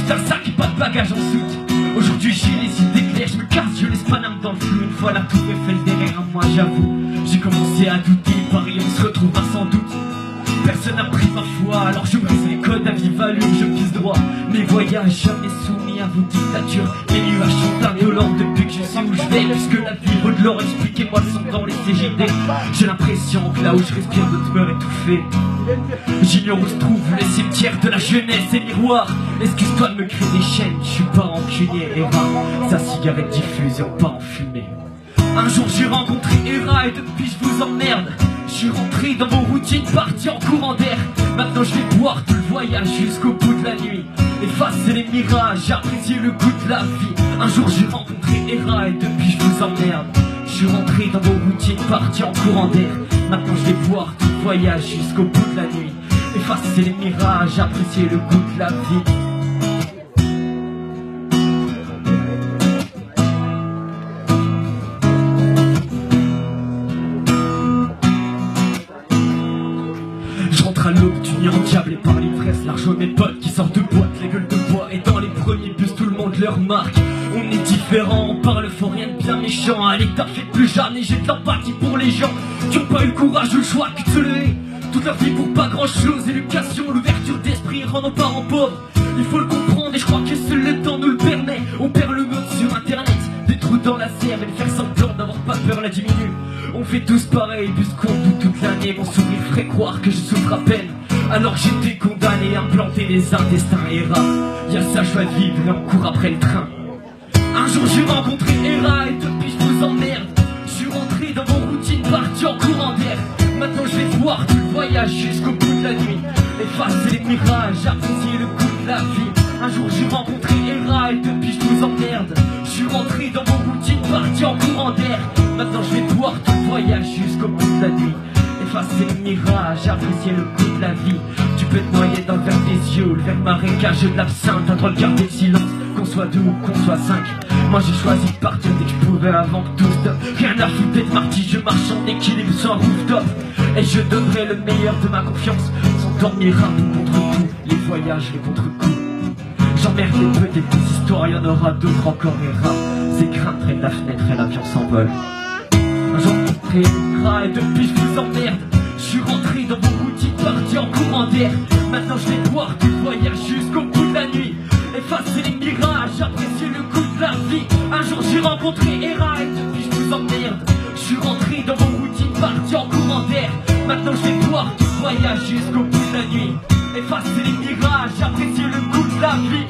d'un sac et pas de bagages en soute. Aujourd'hui j'ai les idées claires, je me casse, je laisse Paname dans le flou. Une fois la tour Eiffel derrière moi, j'avoue, j'ai commencé à douter. Paris on se retrouvera sans doute. Personne n'a pris ma foi, alors je brise les codes à vive allure, je pisse droit. Mes voyages jamais soumis à vos dictatures. Les nuages sont indolents depuis que je sais où je vais. Puisque la vie vaut de l'or, expliquez-moi le son dans les CGD. J'ai l'impression que là où je respire d'autres meurent étouffés. J'ignore où se trouvent les cimetières de la jeunesse et miroirs. Excuse-toi de me créer des chaînes, je suis pas rancunier. Hera, sa cigarette diffuse et pas en fumée. Un jour j'ai rencontré Hera et depuis je vous emmerde. Je suis rentré dans vos routines, parti en courant d'air. Maintenant je vais boire tout le voyage jusqu'au bout de la nuit. Effacer les mirages, apprécier le goût de la vie. Un jour j'ai rencontré Hera et depuis je vous emmerde. Je suis rentré dans vos routines, parti en courant d'air. Maintenant je vais boire tout le voyage jusqu'au bout de la nuit. Effacer les mirages, apprécier le goût de la vie. À l'aube du nuit endiablé par l'ivresse, l'argent mes potes qui sortent de boîte, les gueules de bois. Et dans les premiers bus tout le monde leur marque. On est différents, on parle fort, rien de bien méchant. Allez t'as fait plus jamais, j'ai de l'empathie pour les gens qui ont pas eu le courage ou le choix que de se lever toute leur vie pour pas grand chose. Éducation, l'ouverture d'esprit rend nos parents pauvres. Il faut le comprendre et je crois que seul le temps nous le permet. On perd le nôtre sur internet, des trous dans la serre. Et faire semblant d'avoir pas peur la diminue. On fait tous pareil, puisqu'on doute toute l'année. Mon sourire ferait croire que je souffre à peine, alors que j'étais condamné à me planter les intestins. Hera, y'a sa joie de vivre et on court après le train. Un jour j'ai rencontré Hera et depuis je vous emmerde. Je suis rentré dans vos routines, parti en courant d'air. Maintenant je vais voir tout le voyage jusqu'au bout de la nuit. Effacer les mirages, apprécier le goût de la vie. Un jour j'ai rencontré Hera et depuis je vous emmerde. Je suis rentré dans vos routines, parti en courant d'air. Maintenant je vais voir tout le voyage jusqu'au bout de la nuit. Effacer les mirages, apprécier le goût de la vie. Tu peux te noyer dans le verre des yeux, le verre marécageux de l'absinthe. T'as le droit de garder le silence, qu'on soit deux ou qu'on soit cinq. Moi j'ai choisi de partir dès que je pouvais avant que tout stoppe. Rien à foutre d'être marty, je marche en équilibre sans rooftop. Et je donnerai le meilleur de ma confiance, sans dormir un peu contre coup. Les voyages, les contre-coups. J'emmerde les petites histoires, y'en aura d'autres encore. Hera, c'est crainte près de la fenêtre et l'avion s'envole. Un jour rencontré Hera et depuis je vous emmerde. Je suis rentré dans vos routines, parti en courant d'air. Maintenant je vais boire du voyage jusqu'au bout de la nuit. Effacer les mirages, apprécier le goût de la vie. Un jour j'ai rencontré Hera et depuis je vous emmerde. Je suis rentré dans vos routines, parti en courant d'air. Maintenant je vais boire du voyage jusqu'au bout de la nuit. Effacer les mirages, apprécier le goût de la vie.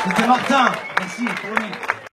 C'était Martin, merci, promis.